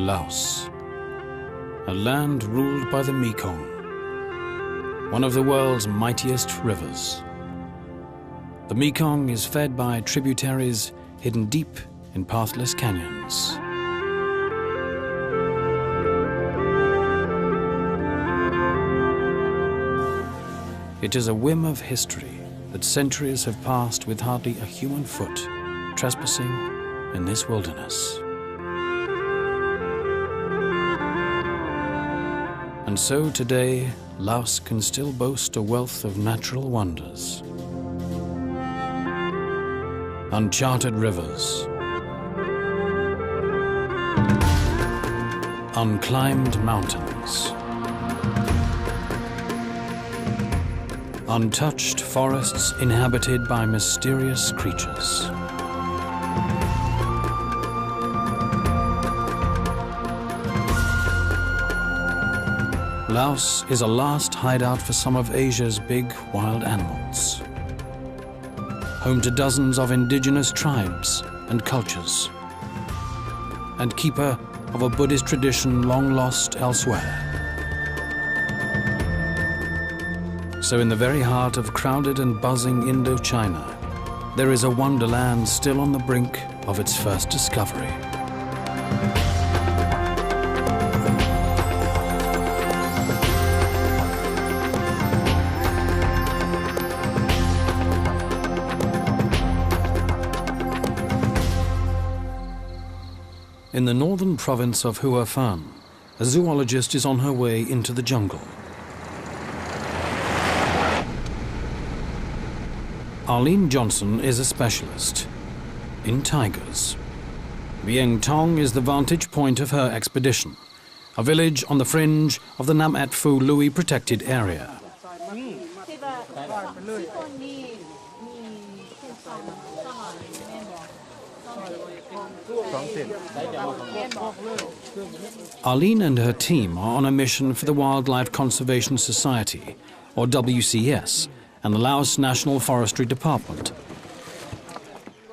Laos, a land ruled by the Mekong, one of the world's mightiest rivers. The Mekong is fed by tributaries hidden deep in pathless canyons. It is a whim of history that centuries have passed with hardly a human foot trespassing in this wilderness. And so today, Laos can still boast a wealth of natural wonders. Uncharted rivers, unclimbed mountains, untouched forests inhabited by mysterious creatures. Laos is a last hideout for some of Asia's big wild animals, home to dozens of indigenous tribes and cultures, and keeper of a Buddhist tradition long lost elsewhere. So in the very heart of crowded and buzzing Indochina, there is a wonderland still on the brink of its first discovery. In the northern province of Hua Phan, a zoologist is on her way into the jungle. Arlene Johnson is a specialist in tigers. Vieng Tong is the vantage point of her expedition, a village on the fringe of the Nam At Phu Lui protected area. Arlene and her team are on a mission for the Wildlife Conservation Society, or WCS, and the Laos National Forestry Department.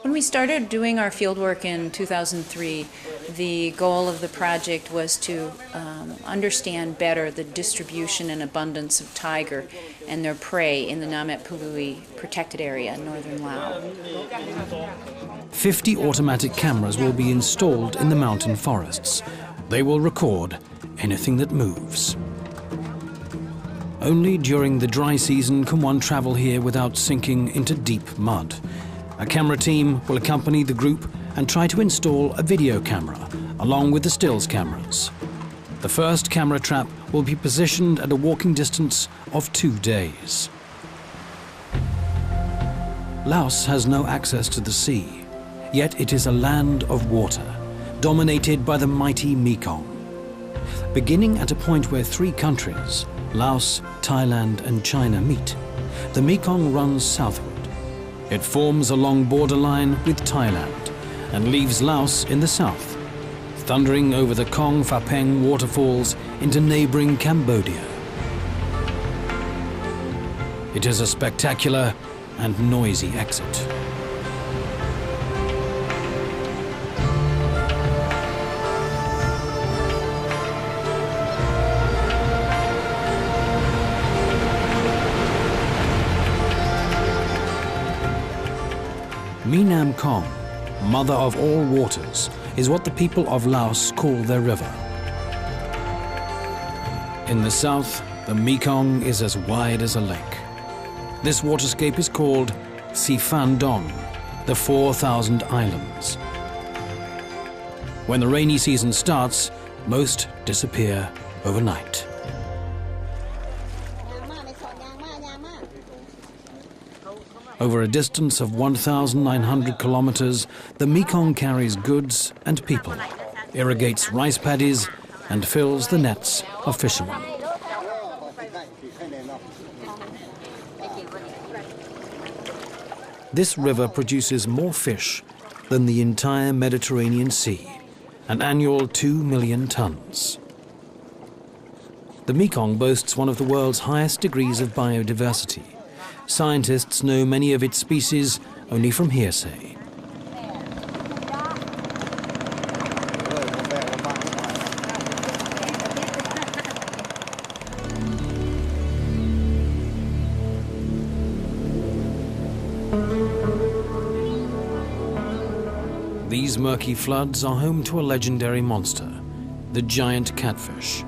When we started doing our fieldwork in 2003, the goal of the project was to understand better the distribution and abundance of tiger and their prey in the Nam At Phu Lui protected area in northern Laos. 50 automatic cameras will be installed in the mountain forests. They will record anything that moves. Only during the dry season can one travel here without sinking into deep mud. A camera team will accompany the group and try to install a video camera, along with the stills cameras. The first camera trap will be positioned at a walking distance of 2 days. Laos has no access to the sea, yet it is a land of water, dominated by the mighty Mekong. Beginning at a point where 3 countries, Laos, Thailand and China meet, the Mekong runs southward. It forms a long borderline with Thailand and leaves Laos in the south, thundering over the Kong Pha Peng waterfalls into neighboring Cambodia. It is a spectacular and noisy exit. My Nam Kong, mother of all waters, is what the people of Laos call their river. In the south, the Mekong is as wide as a lake. This waterscape is called Si Phan Don, the 4,000 Islands. When the rainy season starts, most disappear overnight. Over a distance of 1,900 kilometers, the Mekong carries goods and people, irrigates rice paddies, and fills the nets of fishermen. This river produces more fish than the entire Mediterranean Sea, an annual 2 million tons. The Mekong boasts one of the world's highest degrees of biodiversity. Scientists know many of its species only from hearsay. These murky floods are home to a legendary monster, the giant catfish.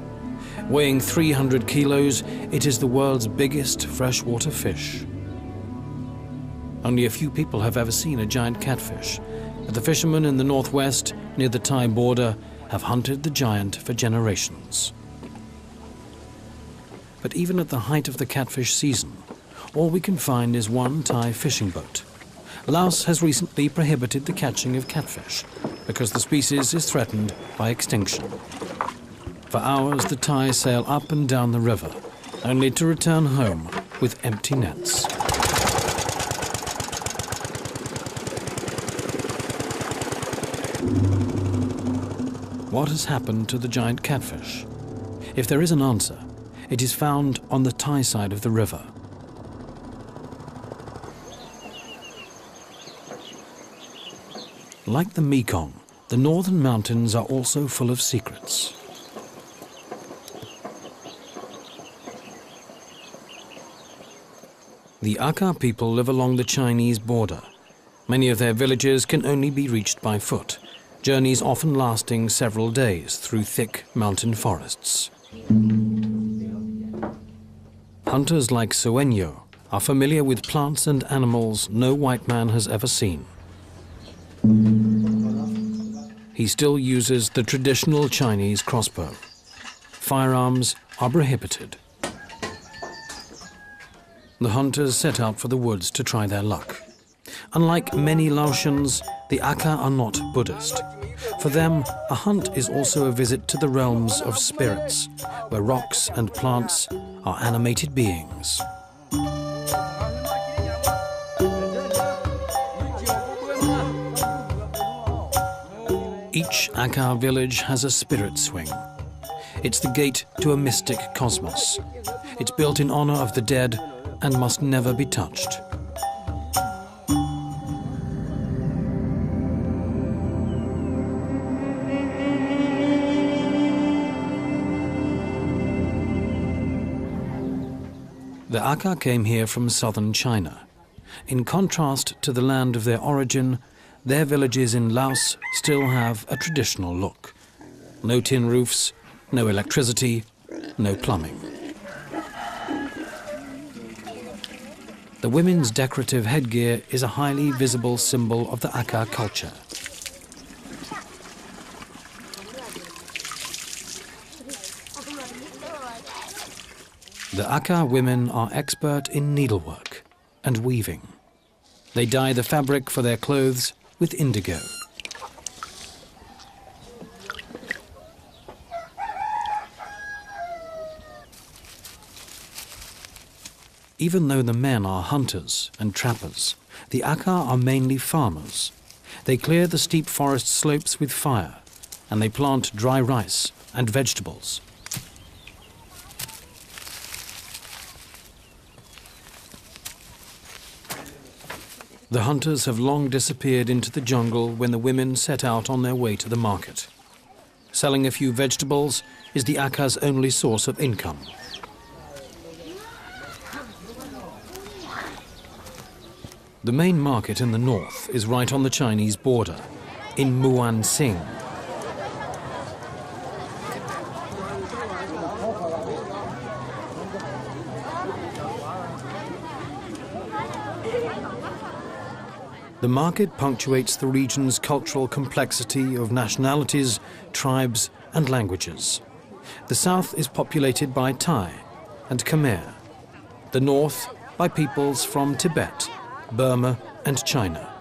Weighing 300 kilos, it is the world's biggest freshwater fish. Only a few people have ever seen a giant catfish, but the fishermen in the northwest, near the Thai border, have hunted the giant for generations. But even at the height of the catfish season, all we can find is one Thai fishing boat. Laos has recently prohibited the catching of catfish because the species is threatened by extinction. For hours, the Thai sail up and down the river, only to return home with empty nets. What has happened to the giant catfish? If there is an answer, it is found on the Thai side of the river. Like the Mekong, the northern mountains are also full of secrets. The Akha people live along the Chinese border. Many of their villages can only be reached by foot, journeys often lasting several days through thick mountain forests. Hunters like Sueño are familiar with plants and animals no white man has ever seen. He still uses the traditional Chinese crossbow. Firearms are prohibited. The hunters set out for the woods to try their luck. Unlike many Laotians, the Akha are not Buddhist. For them, a hunt is also a visit to the realms of spirits, where rocks and plants are animated beings. Each Akha village has a spirit swing. It's the gate to a mystic cosmos. It's built in honor of the dead and must never be touched. The Akha came here from southern China. In contrast to the land of their origin, their villages in Laos still have a traditional look. No tin roofs, no electricity, no plumbing. The women's decorative headgear is a highly visible symbol of the Akha culture. The Akha women are expert in needlework and weaving. They dye the fabric for their clothes with indigo. Even though the men are hunters and trappers, the Akha are mainly farmers. They clear the steep forest slopes with fire, and they plant dry rice and vegetables. The hunters have long disappeared into the jungle when the women set out on their way to the market. Selling a few vegetables is the Akha's only source of income. The main market in the north is right on the Chinese border, in Muan Sing. The market punctuates the region's cultural complexity of nationalities, tribes, and languages. The south is populated by Thai and Khmer. The north by peoples from Tibet, Burma, and China.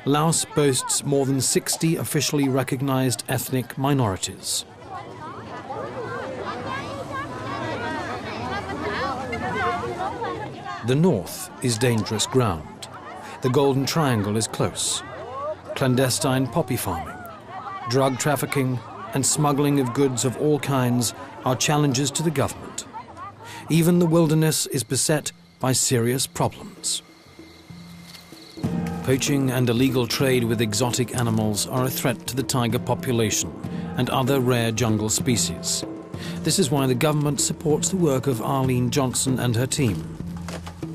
Laos boasts more than 60 officially recognized ethnic minorities. The north is dangerous ground. The Golden Triangle is close. Clandestine poppy farming, drug trafficking, and smuggling of goods of all kinds are challenges to the government. Even the wilderness is beset by serious problems. Poaching and illegal trade with exotic animals are a threat to the tiger population and other rare jungle species. This is why the government supports the work of Arlene Johnson and her team.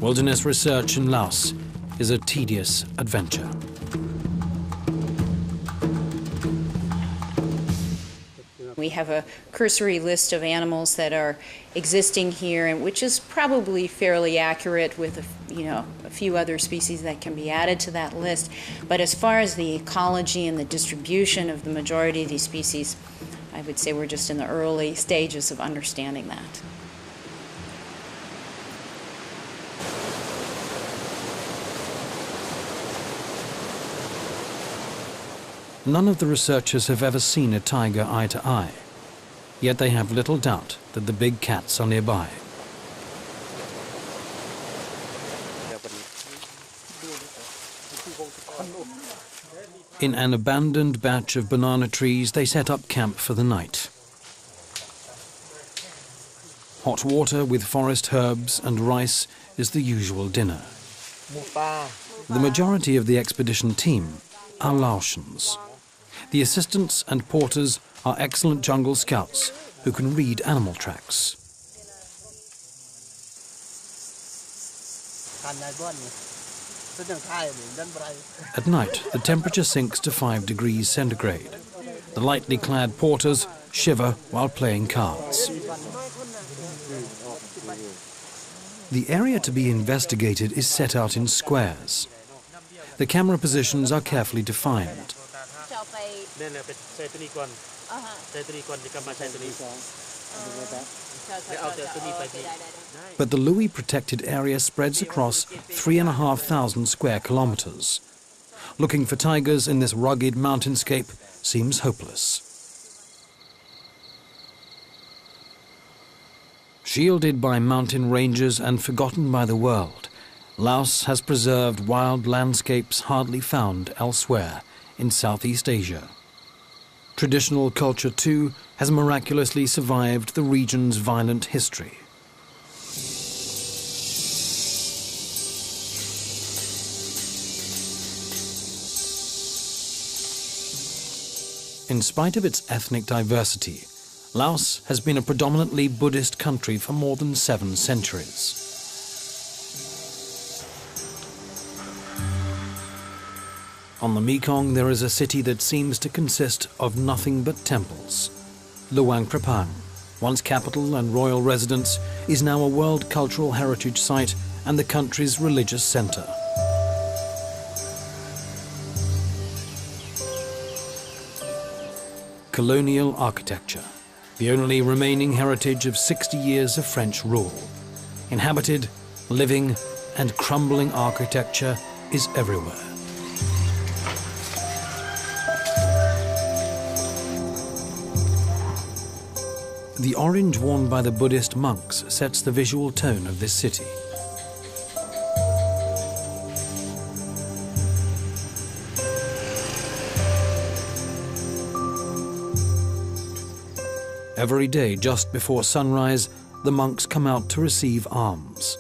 Wilderness research in Laos is a tedious adventure. We have a cursory list of animals that are existing here, and which is probably fairly accurate with a few other species that can be added to that list. But as far as the ecology and the distribution of the majority of these species, I would say we're just in the early stages of understanding that. None of the researchers have ever seen a tiger eye to eye, yet they have little doubt that the big cats are nearby. In an abandoned batch of banana trees, they set up camp for the night. Hot water with forest herbs and rice is the usual dinner. The majority of the expedition team are Laotians. The assistants and porters are excellent jungle scouts who can read animal tracks. At night, the temperature sinks to 5 degrees centigrade. The lightly clad porters shiver while playing cards. The area to be investigated is set out in squares. The camera positions are carefully defined. But the Loei protected area spreads across 3,500 square kilometers. Looking for tigers in this rugged mountainscape seems hopeless. Shielded by mountain ranges and forgotten by the world, Laos has preserved wild landscapes hardly found elsewhere in Southeast Asia. Traditional culture, too, has miraculously survived the region's violent history. In spite of its ethnic diversity, Laos has been a predominantly Buddhist country for more than 7 centuries. On the Mekong, there is a city that seems to consist of nothing but temples. Luang Prabang, once capital and royal residence, is now a World Cultural Heritage Site and the country's religious center. Colonial architecture, the only remaining heritage of 60 years of French rule. Inhabited, living, and crumbling architecture is everywhere. The orange worn by the Buddhist monks sets the visual tone of this city. Every day, just before sunrise, the monks come out to receive alms: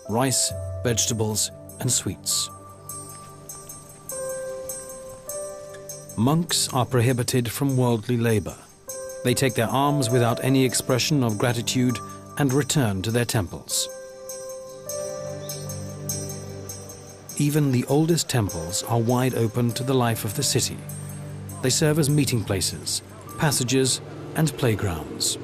rice, vegetables, and sweets. Monks are prohibited from worldly labor. They take their alms without any expression of gratitude and return to their temples. Even the oldest temples are wide open to the life of the city. They serve as meeting places, passages, and playgrounds.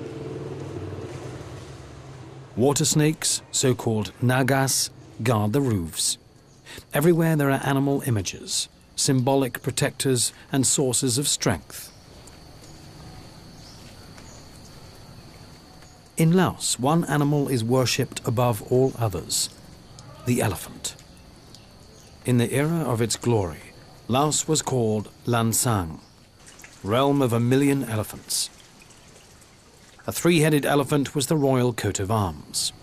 Water snakes, so-called nagas, guard the roofs. Everywhere there are animal images, symbolic protectors and sources of strength. In Laos, one animal is worshipped above all others: the elephant. In the era of its glory, Laos was called Lan Sang, realm of 1,000,000 elephants. A 3-headed elephant was the royal coat of arms.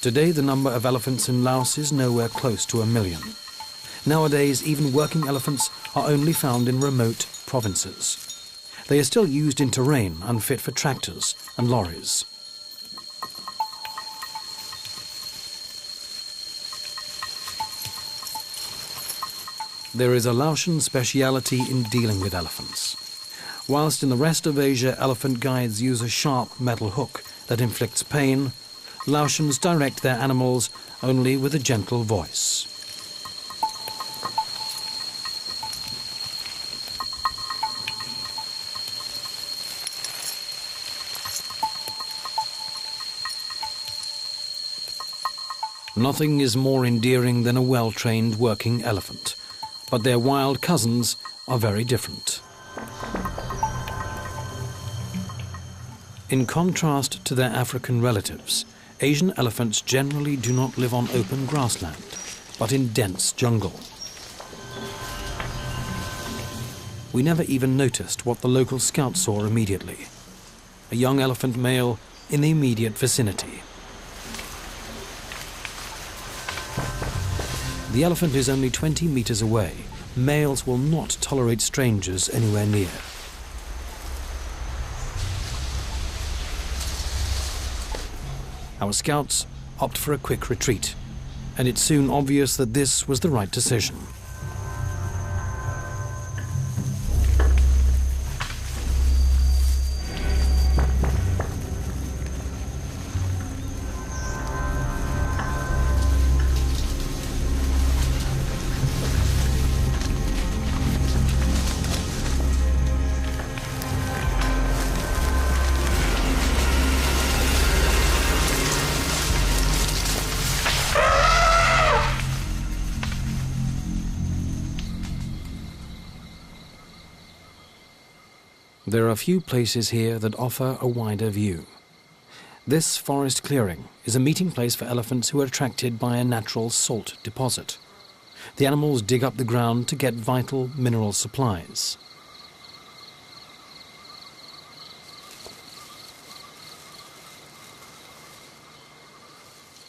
Today, the number of elephants in Laos is nowhere close to 1,000,000. Nowadays, even working elephants are only found in remote provinces. They are still used in terrain unfit for tractors and lorries. There is a Laotian speciality in dealing with elephants. Whilst in the rest of Asia elephant guides use a sharp metal hook that inflicts pain, Laotians direct their animals only with a gentle voice. Nothing is more endearing than a well-trained working elephant, but their wild cousins are very different. In contrast to their African relatives, Asian elephants generally do not live on open grassland, but in dense jungle. We never even noticed what the local scout saw immediately: a young elephant male in the immediate vicinity. The elephant is only 20 meters away. Males will not tolerate strangers anywhere near. Our scouts opt for a quick retreat, and it's soon obvious that this was the right decision. There are few places here that offer a wider view. This forest clearing is a meeting place for elephants who are attracted by a natural salt deposit. The animals dig up the ground to get vital mineral supplies.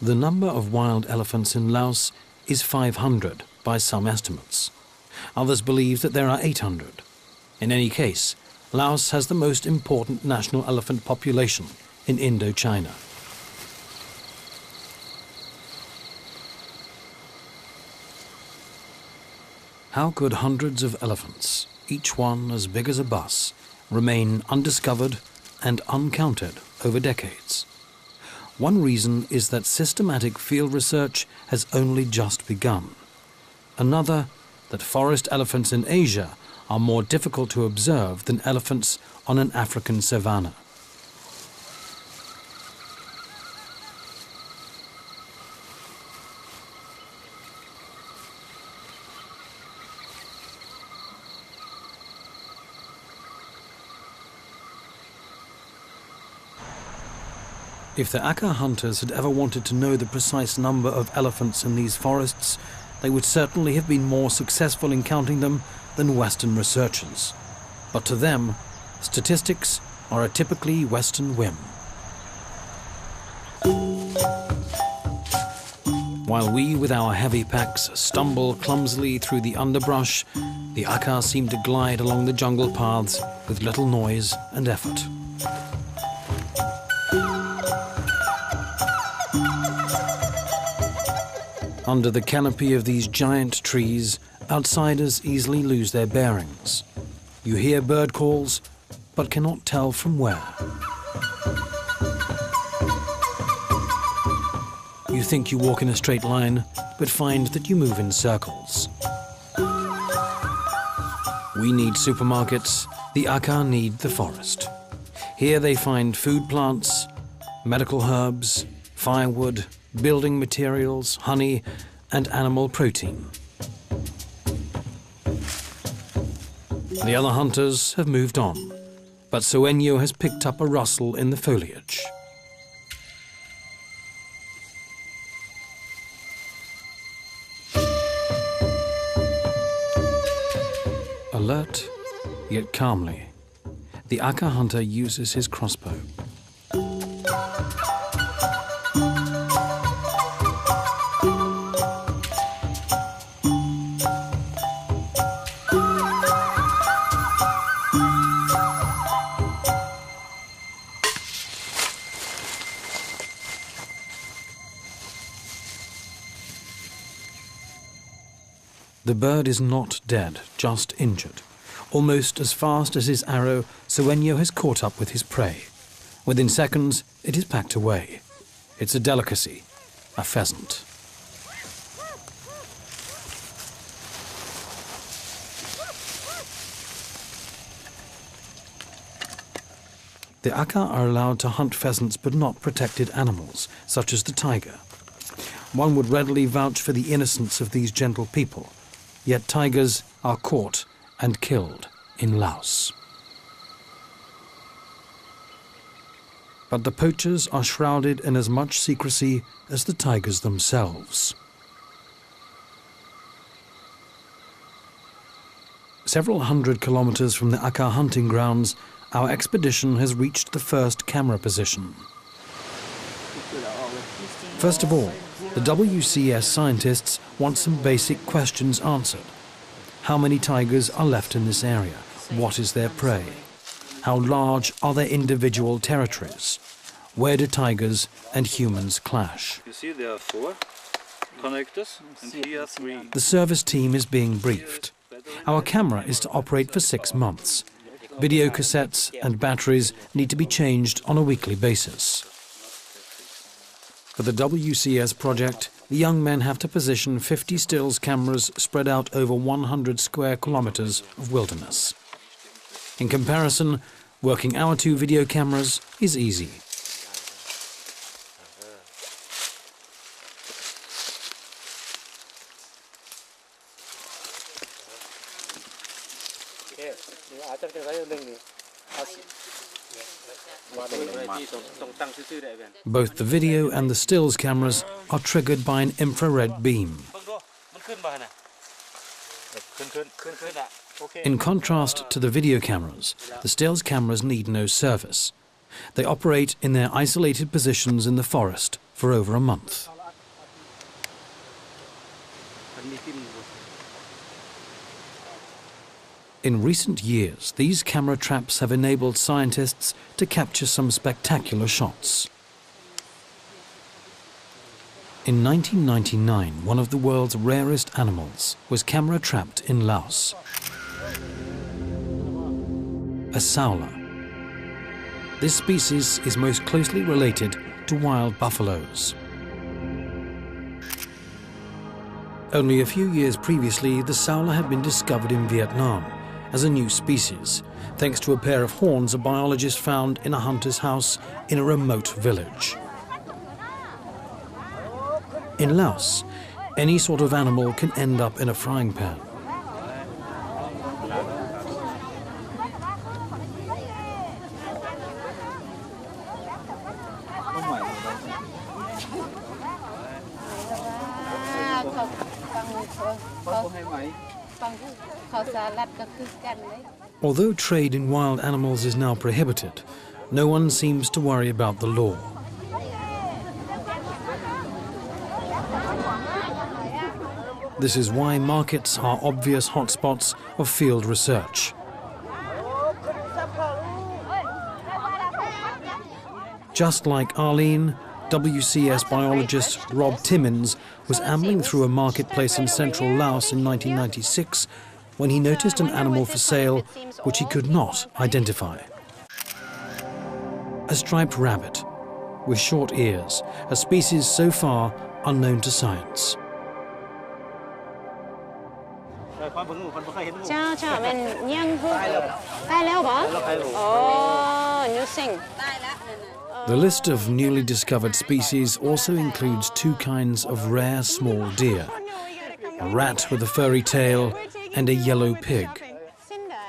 The number of wild elephants in Laos is 500 by some estimates. Others believe that there are 800. In any case, Laos has the most important national elephant population in Indochina. How could hundreds of elephants, each one as big as a bus, remain undiscovered and uncounted over decades? One reason is that systematic field research has only just begun. Another, that forest elephants in Asia are more difficult to observe than elephants on an African savanna. If the Akha hunters had ever wanted to know the precise number of elephants in these forests, they would certainly have been more successful in counting them than Western researchers. But to them, statistics are a typically Western whim. While we with our heavy packs stumble clumsily through the underbrush, the Akha seem to glide along the jungle paths with little noise and effort. Under the canopy of these giant trees, outsiders easily lose their bearings. You hear bird calls, but cannot tell from where. You think you walk in a straight line, but find that you move in circles. We need supermarkets, the Akha need the forest. Here they find food plants, medical herbs, firewood, building materials, honey, and animal protein. The other hunters have moved on, but Sueño has picked up a rustle in the foliage. Alert, yet calmly, the Akha hunter uses his crossbow. The bird is not dead, just injured. Almost as fast as his arrow, Sueño has caught up with his prey. Within seconds, it is packed away. It's a delicacy, a pheasant. The Aka are allowed to hunt pheasants but not protected animals, such as the tiger. One would readily vouch for the innocence of these gentle people, yet tigers are caught and killed in Laos. But the poachers are shrouded in as much secrecy as the tigers themselves. Several hundred kilometers from the Aka hunting grounds, our expedition has reached the first camera position. First of all, the WCS scientists want some basic questions answered. How many tigers are left in this area? What is their prey? How large are their individual territories? Where do tigers and humans clash? You see there are 4 connectors and here 3. The service team is being briefed. Our camera is to operate for 6 months. Video cassettes and batteries need to be changed on a weekly basis. For the WCS project, the young men have to position 50 stills cameras spread out over 100 square kilometers of wilderness. In comparison, working our 2 video cameras is easy. Both the video and the stills cameras are triggered by an infrared beam. In contrast to the video cameras, the stills cameras need no service. They operate in their isolated positions in the forest for over a month. In recent years, these camera traps have enabled scientists to capture some spectacular shots. In 1999, one of the world's rarest animals was camera trapped in Laos. A saola. This species is most closely related to wild buffaloes. Only a few years previously, the saola had been discovered in Vietnam as a new species, thanks to a pair of horns a biologist found in a hunter's house in a remote village. In Laos, any sort of animal can end up in a frying pan. Although trade in wild animals is now prohibited, no one seems to worry about the law. This is why markets are obvious hotspots of field research. Just like Arlene, WCS biologist Rob Timmins was ambling through a marketplace in central Laos in 1996 when he noticed an animal for sale which he could not identify. A striped rabbit with short ears, a species so far unknown to science. The list of newly discovered species also includes 2 kinds of rare small deer, a rat with a furry tail and a yellow pig.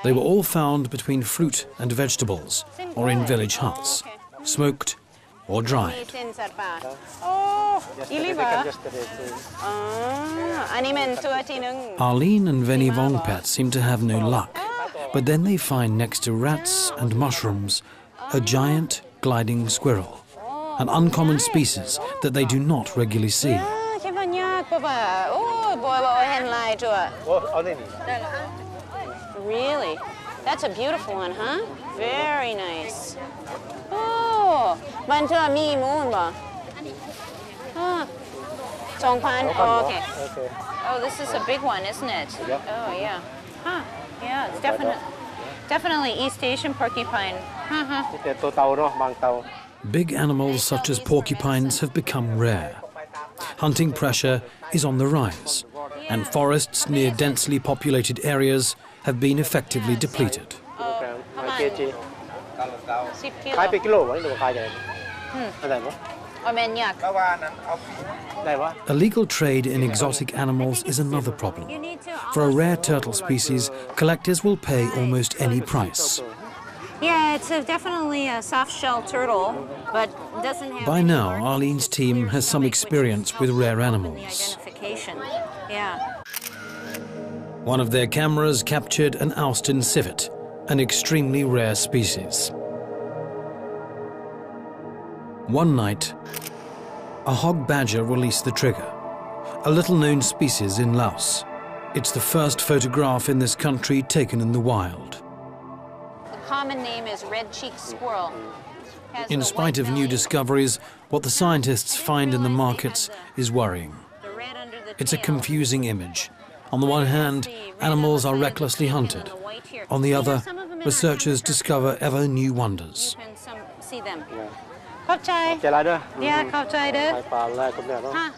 They were all found between fruit and vegetables or in village huts, smoked or dried. Arlene and Veni Vongpet seem to have no luck, but then they find next to rats and mushrooms a giant gliding squirrel, an uncommon species that they do not regularly see. Really? That's a beautiful one, huh? Very nice. Oh, man chưa mi muốn ba? 2,000 okay. Oh, this is a big one, isn't it? Yep. Oh, yeah. Huh. Yeah, it's definitely East Asian porcupine. ที่เป็นตัวเต่าเนาะบางเต่า Big animals such as porcupines have become rare. Hunting pressure is on the rise, and forests near densely populated areas have been effectively depleted. ประมาณ kg 10 กิโล ขายเป็นกิโลวะนี่หรือว่าขายยังไงได้ปะ โอเมนยักษ์ ได้ปะ Illegal trade in exotic animals is another problem. For a rare turtle species, collectors will pay almost any price. Yeah, it's definitely a soft-shell turtle, but doesn't have By any now, markings Arlene's or team features has some on it, which experience helps with rare in the animals. identification. Yeah. One of their cameras captured an Austin civet, an extremely rare species. One night, a hog badger released the trigger, a little-known species in Laos. It's the first photograph in this country taken in the wild. The common name is red-cheeked squirrel. Has In the spite white of new belly. discoveries, what the scientists find in the markets is worrying. The red under the It's a tail. confusing image. On the one hand, animals are recklessly hunted. On the other, researchers discover ever new wonders. You can see them. ขอบใจ เจรายเด้อ Yeah, ขอบใจเด้อ ขายปลาแรกกับเนี่ยเนาะ Huh.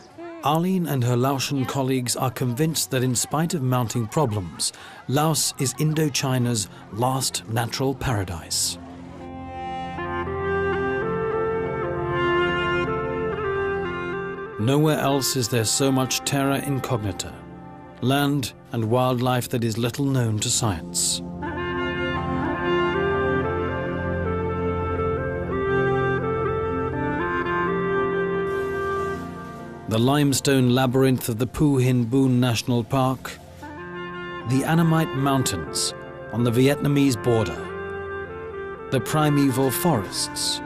Arlene and her Laotian colleagues are convinced that in spite of mounting problems, Laos is Indochina's last natural paradise. Nowhere else is there so much terra incognita, land and wildlife that is little known to science. The limestone labyrinth of the Phu Hin Boon National Park, the Annamite Mountains on the Vietnamese border, the primeval forests,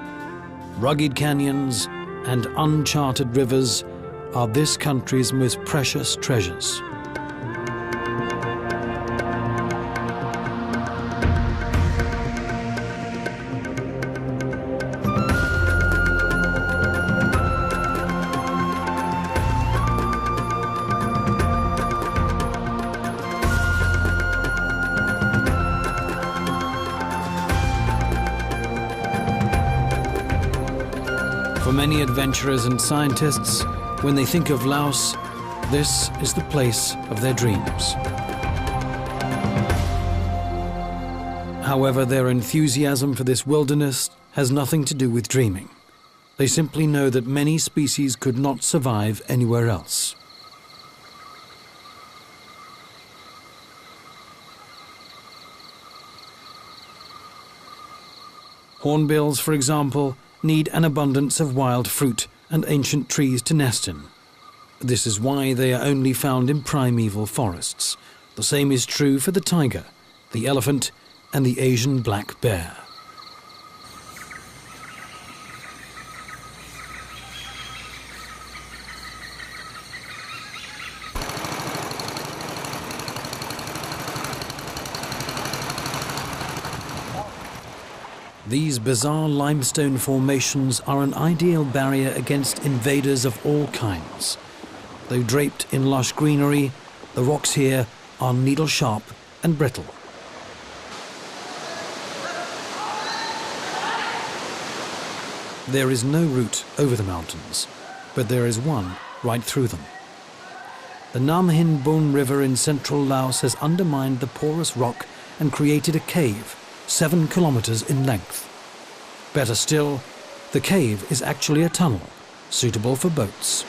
rugged canyons and uncharted rivers are this country's most precious treasures. For many adventurers and scientists, when they think of Laos, this is the place of their dreams. However, their enthusiasm for this wilderness has nothing to do with dreaming. They simply know that many species could not survive anywhere else. Hornbills, for example, need an abundance of wild fruit and ancient trees to nest in. This is why they are only found in primeval forests. The same is true for the tiger, the elephant, and the Asian black bear. These bizarre limestone formations are an ideal barrier against invaders of all kinds. Though draped in lush greenery, the rocks here are needle-sharp and brittle. There is no route over the mountains, but there is one right through them. The Nam Hin Bon River in central Laos has undermined the porous rock and created a cave 7 kilometers in length. Better still, the cave is actually a tunnel, suitable for boats.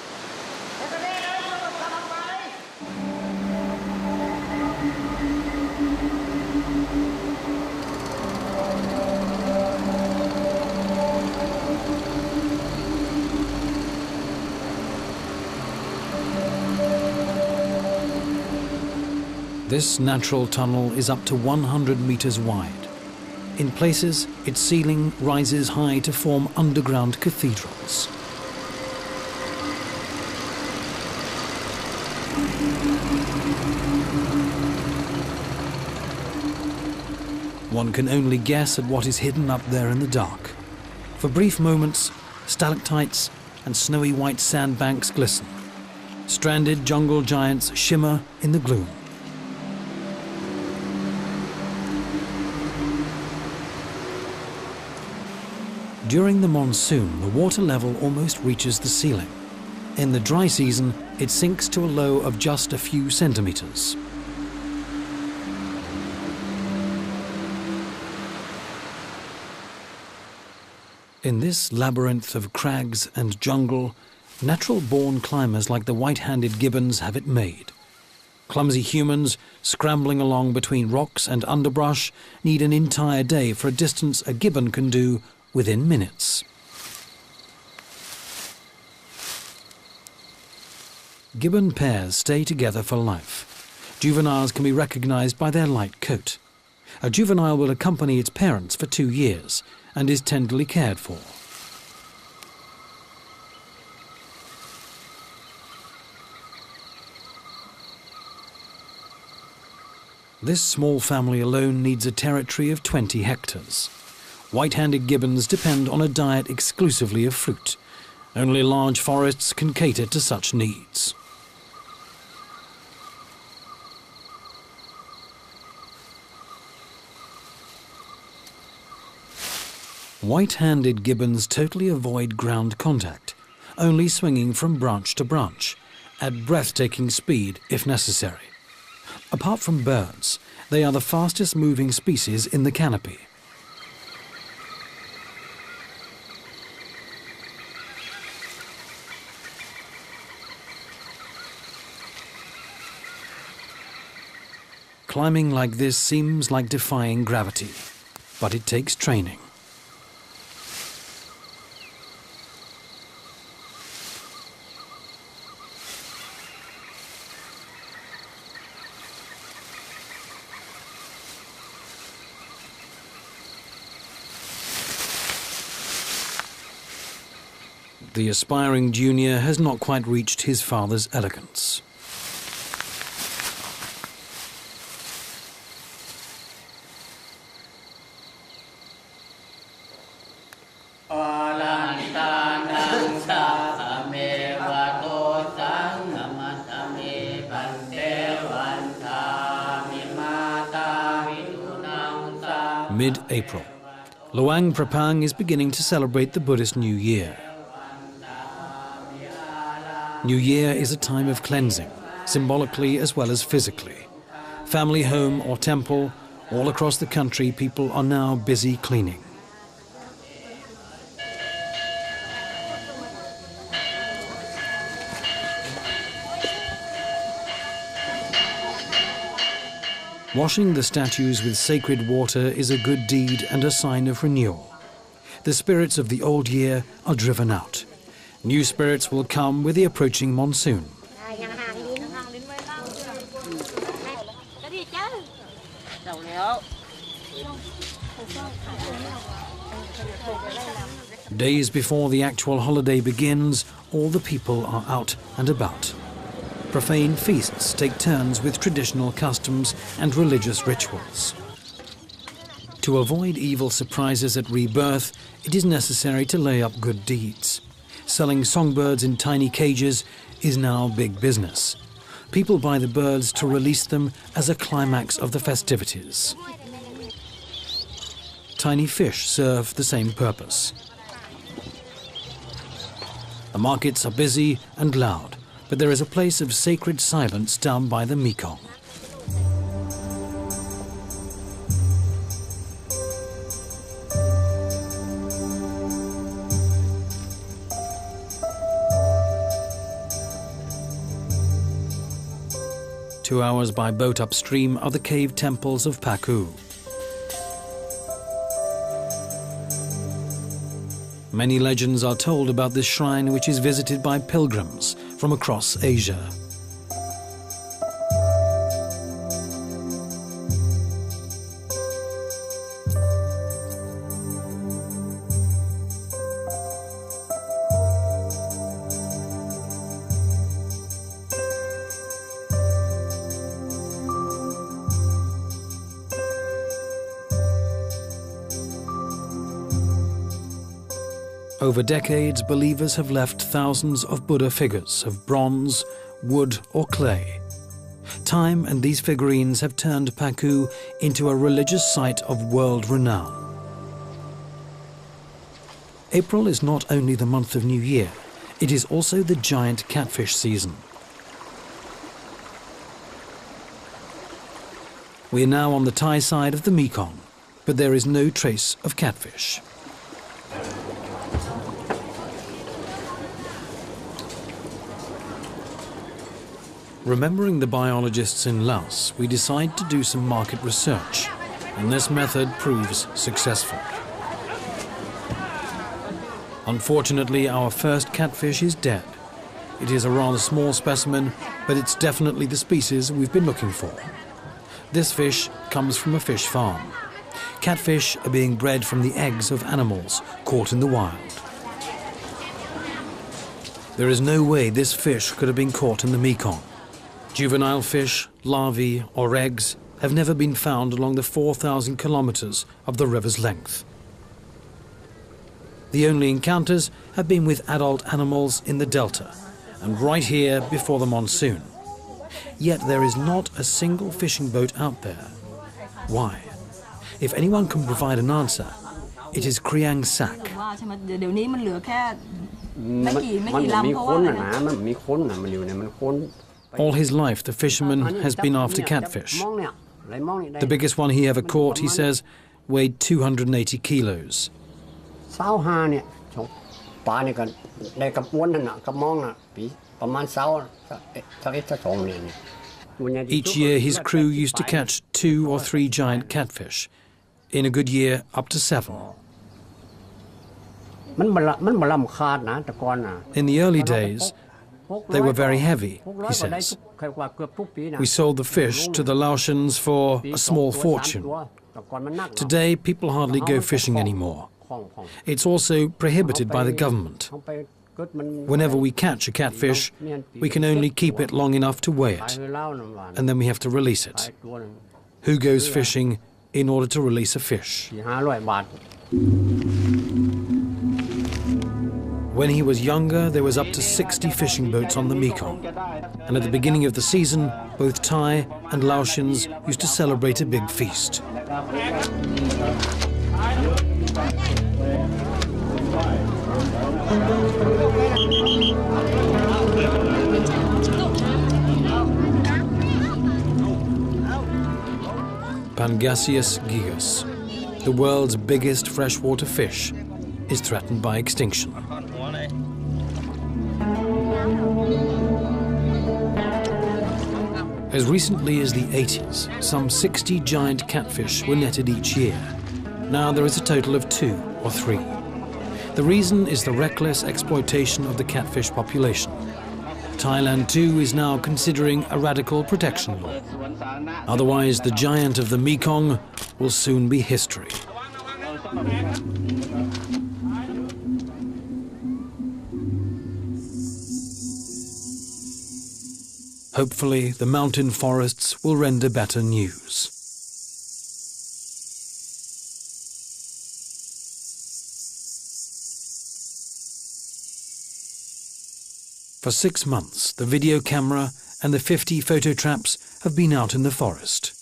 This natural tunnel is up to 100 meters wide. In places, its ceiling rises high to form underground cathedrals. One can only guess at what is hidden up there in the dark. For brief moments, stalactites and snowy white sandbanks glisten. Stranded jungle giants shimmer in the gloom. During the monsoon, the water level almost reaches the ceiling. In the dry season, it sinks to a low of just a few centimeters. In this labyrinth of crags and jungle, natural-born climbers like the white-handed gibbons have it made. Clumsy humans, scrambling along between rocks and underbrush, need an entire day for a distance a gibbon can do within minutes. Gibbon pairs stay together for life. Juveniles can be recognized by their light coat. A juvenile will accompany its parents for 2 years and is tenderly cared for. This small family alone needs a territory of 20 hectares. White-handed gibbons depend on a diet exclusively of fruit. Only large forests can cater to such needs. White-handed gibbons totally avoid ground contact, only swinging from branch to branch, at breathtaking speed if necessary. Apart from birds, they are the fastest moving species in the canopy. Climbing like this seems like defying gravity, but it takes training. The aspiring junior has not quite reached his father's elegance. Mid-April. Luang Prabang is beginning to celebrate the Buddhist New Year. New Year is a time of cleansing, symbolically as well as physically. Family home or temple, all across the country, people are now busy cleaning. Washing the statues with sacred water is a good deed and a sign of renewal. The spirits of the old year are driven out. New spirits will come with the approaching monsoon. Days before the actual holiday begins, all the people are out and about. Profane feasts take turns with traditional customs and religious rituals. To avoid evil surprises at rebirth, it is necessary to lay up good deeds. Selling songbirds in tiny cages is now big business. People buy the birds to release them as a climax of the festivities. Tiny fish serve the same purpose. The markets are busy and loud, but there is a place of sacred silence down by the Mekong. Two hours by boat upstream are the cave temples of Paku. Many legends are told about this shrine, which is visited by pilgrims from across Asia. Over decades, believers have left thousands of Buddha figures of bronze, wood or clay. Time and these figurines have turned Paku into a religious site of world renown. April is not only the month of New Year, it is also the giant catfish season. We are now on the Thai side of the Mekong, but there is no trace of catfish. Remembering the biologists in Laos, we decide to do some market research, and this method proves successful. Unfortunately, our first catfish is dead. It is a rather small specimen, but it's definitely the species we've been looking for. This fish comes from a fish farm. Catfish are being bred from the eggs of animals caught in the wild. There is no way this fish could have been caught in the Mekong. Juvenile fish, larvae or eggs have never been found along the 4,000 kilometers of the river's length. The only encounters have been with adult animals in the delta and right here before the monsoon. Yet there is not a single fishing boat out there. Why? If anyone can provide an answer, it is Kriang Sak. All his life, the fisherman has been after catfish. The biggest one he ever caught, he says, weighed 280 kilos. Each year, his crew used to catch 2 or 3 giant catfish. In a good year, up to 7. In the early days, they were very heavy, he says. We sold the fish to the Laotians for a small fortune. Today, people hardly go fishing anymore. It's also prohibited by the government. Whenever we catch a catfish, we can only keep it long enough to weigh it, and then we have to release it. Who goes fishing in order to release a fish? When he was younger, there was up to 60 fishing boats on the Mekong. And at the beginning of the season, both Thai and Laotians used to celebrate a big feast. Pangasius gigas, the world's biggest freshwater fish, is threatened by extinction. As recently as the 80s, some 60 giant catfish were netted each year. Now there is a total of 2 or 3. The reason is the reckless exploitation of the catfish population. Thailand too is now considering a radical protection law. Otherwise, the giant of the Mekong will soon be history. Hopefully, the mountain forests will render better news. For 6 months, the video camera and the 50 photo traps have been out in the forest.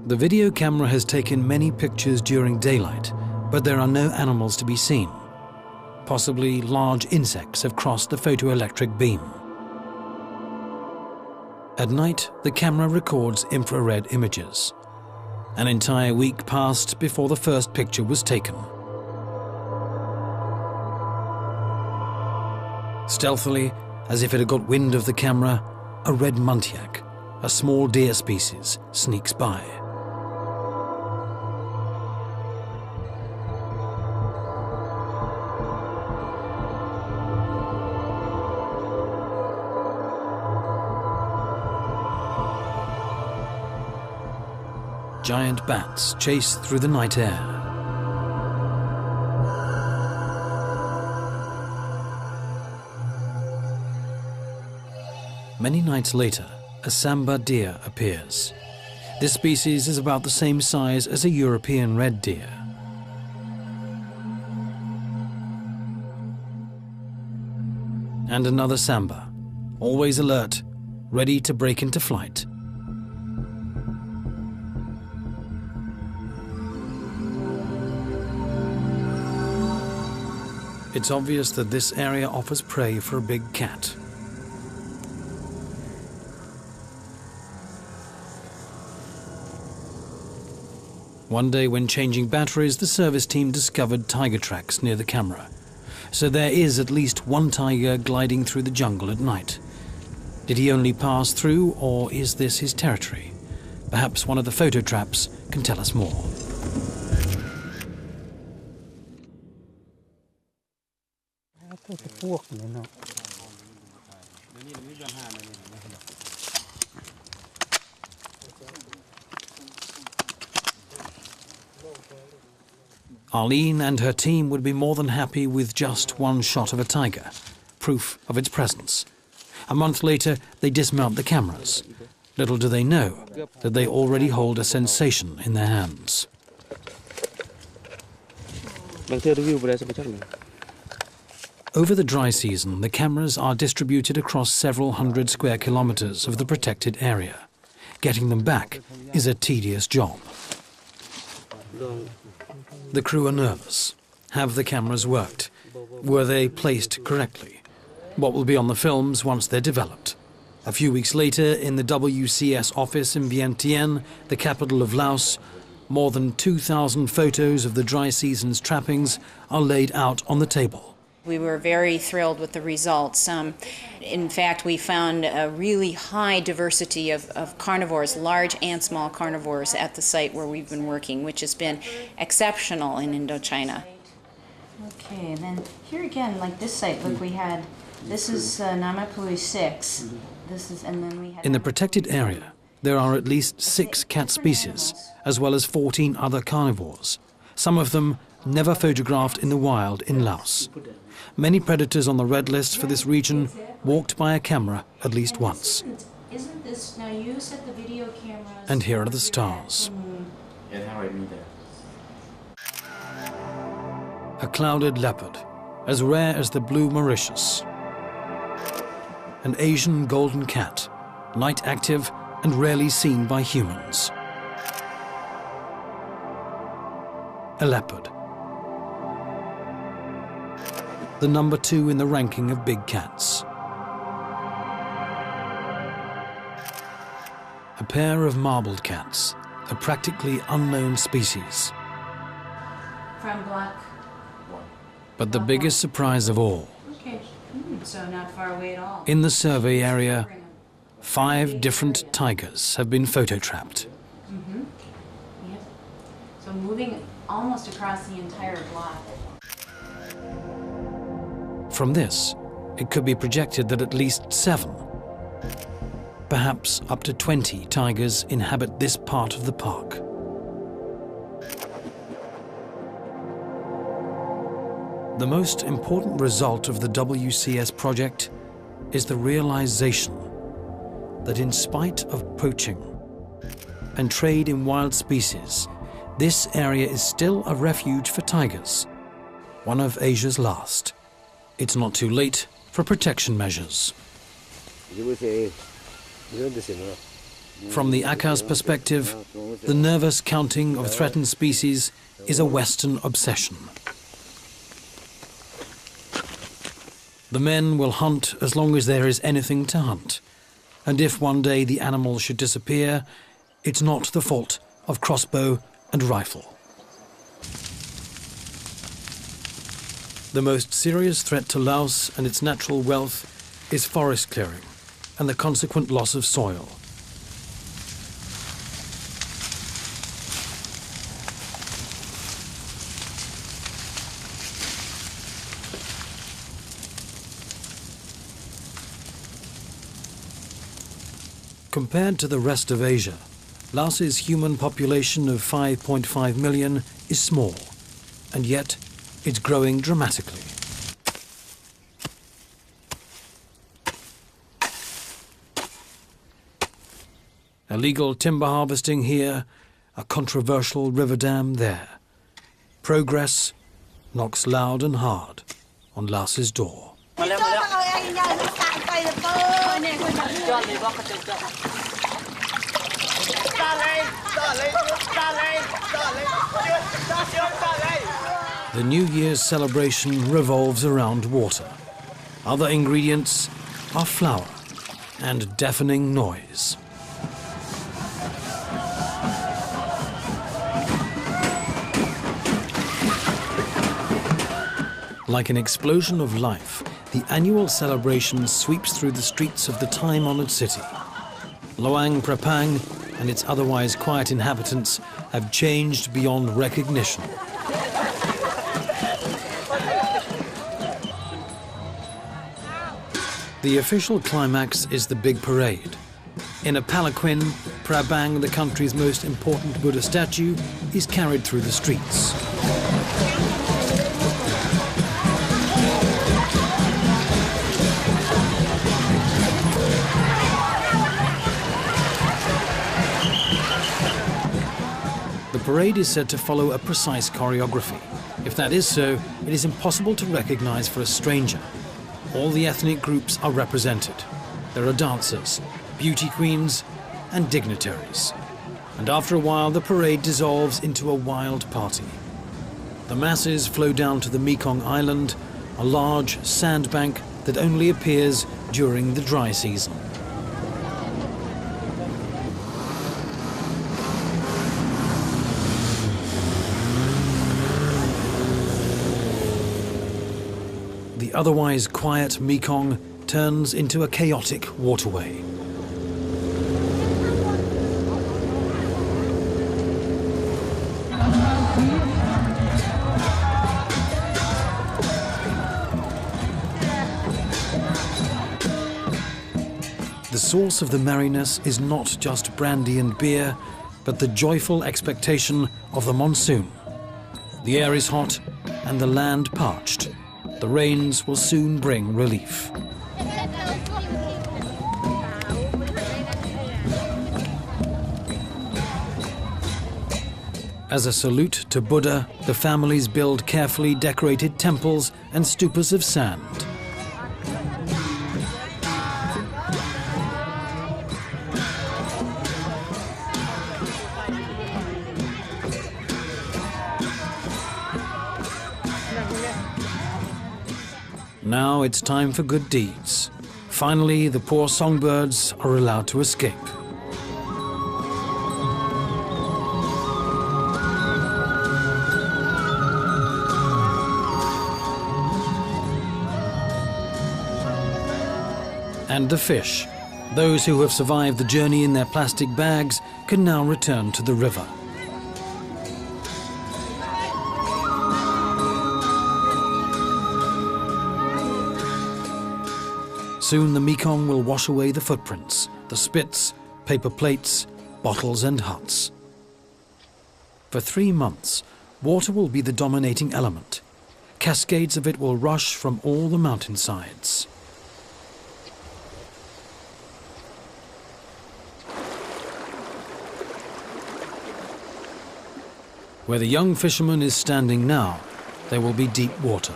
The video camera has taken many pictures during daylight, but there are no animals to be seen. Possibly large insects have crossed the photoelectric beam. At night, the camera records infrared images. An entire week passed before the first picture was taken. Stealthily, as if it had got wind of the camera, a red muntjac, a small deer species, sneaks by. Giant bats chase through the night air. Many nights later, a Samba deer appears. This species is about the same size as a European red deer. And another Samba, always alert, ready to break into flight. It's obvious that this area offers prey for a big cat. One day when changing batteries, the service team discovered tiger tracks near the camera. So there is at least one tiger gliding through the jungle at night. Did he only pass through, or is this his territory? Perhaps one of the photo traps can tell us more. Arlene and her team would be more than happy with just one shot of a tiger, proof of its presence. A month later, they dismount the cameras. Little do they know that they already hold a sensation in their hands. Over the dry season, the cameras are distributed across several hundred square kilometers of the protected area. Getting them back is a tedious job. The crew are nervous. Have the cameras worked? Were they placed correctly? What will be on the films once they're developed? A few weeks later, in the WCS office in Vientiane, the capital of Laos, more than 2,000 photos of the dry season's trappings are laid out on the table. We were very thrilled with the results. In fact, we found a really high diversity of carnivores, large and small carnivores, at the site where we've been working, which has been exceptional in Indochina. Okay, then here again, like this site, look, we had, this is Namapui 6. In the protected area, there are at least 6 cat species, as well as 14 other carnivores, some of them never photographed in the wild in Laos. Many predators on the red list for this region walked by a camera at least once. And here are the stars. A clouded leopard, as rare as the blue Mauritius. An Asian golden cat, night active and rarely seen by humans. A leopard. The number 2 in the ranking of big cats. A pair of marbled cats, a practically unknown species. From black. But the biggest surprise of all, Okay, so not far away at all. in the survey area, 5 different tigers have been photo-trapped. Yep. So moving almost across the entire block. From this, it could be projected that at least 7, perhaps up to 20 tigers inhabit this part of the park. The most important result of the WCS project is the realization that in spite of poaching and trade in wild species, this area is still a refuge for tigers, one of Asia's last. It's not too late for protection measures. From the Aka's perspective, the nervous counting of threatened species is a Western obsession. The men will hunt as long as there is anything to hunt. And if one day the animal should disappear, it's not the fault of crossbow and rifle. The most serious threat to Laos and its natural wealth is forest clearing and the consequent loss of soil. Compared to the rest of Asia, Laos's human population of 5.5 million is small, and yet it's growing dramatically. Illegal timber harvesting here, a controversial river dam there. Progress knocks loud and hard on Laos's door. The New Year's celebration revolves around water. Other ingredients are flour and deafening noise. Like an explosion of life, the annual celebration sweeps through the streets of the time-honored city. Luang Prabang and its otherwise quiet inhabitants have changed beyond recognition. The official climax is the big parade. In a palanquin, Prabang, the country's most important Buddha statue, is carried through the streets. The parade is said to follow a precise choreography. If that is so, it is impossible to recognize for a stranger. All the ethnic groups are represented. There are dancers, beauty queens, and dignitaries. And after a while, the parade dissolves into a wild party. The masses flow down to the Mekong Island, a large sandbank that only appears during the dry season. The otherwise quiet Mekong turns into a chaotic waterway. The source of the merriness is not just brandy and beer, but the joyful expectation of the monsoon. The air is hot and the land parched. The rains will soon bring relief. As a salute to Buddha, the families build carefully decorated temples and stupas of sand. Now it's time for good deeds. Finally, the poor songbirds are allowed to escape. And the fish. Those who have survived the journey in their plastic bags can now return to the river. Soon the Mekong will wash away the footprints, the spits, paper plates, bottles and huts. For 3 months, water will be the dominating element. Cascades of it will rush from all the mountainsides. Where the young fisherman is standing now, there will be deep water.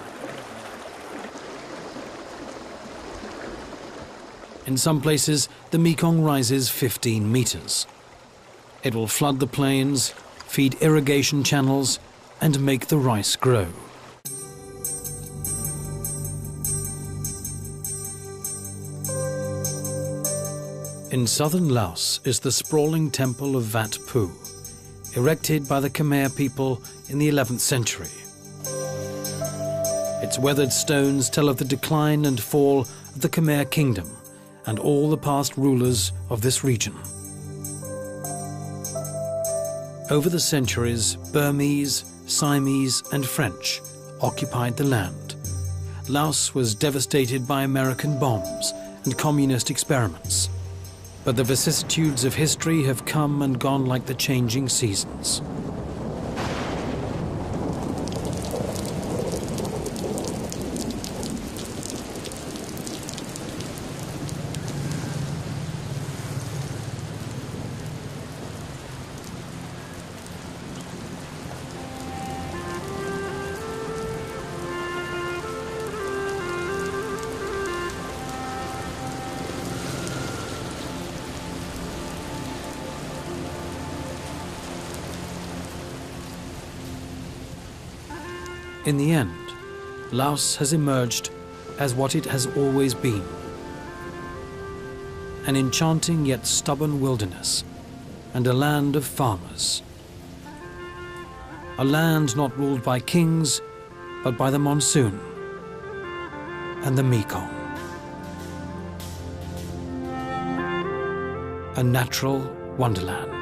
In some places, the Mekong rises 15 meters. It will flood the plains, feed irrigation channels, and make the rice grow. In southern Laos is the sprawling temple of Wat Phu, erected by the Khmer people in the 11th century. Its weathered stones tell of the decline and fall of the Khmer kingdom and all the past rulers of this region. Over the centuries, Burmese, Siamese and French occupied the land. Laos was devastated by American bombs and communist experiments. But the vicissitudes of history have come and gone like the changing seasons. In the end, Laos has emerged as what it has always been. An enchanting yet stubborn wilderness and a land of farmers. A land not ruled by kings, but by the monsoon and the Mekong. A natural wonderland.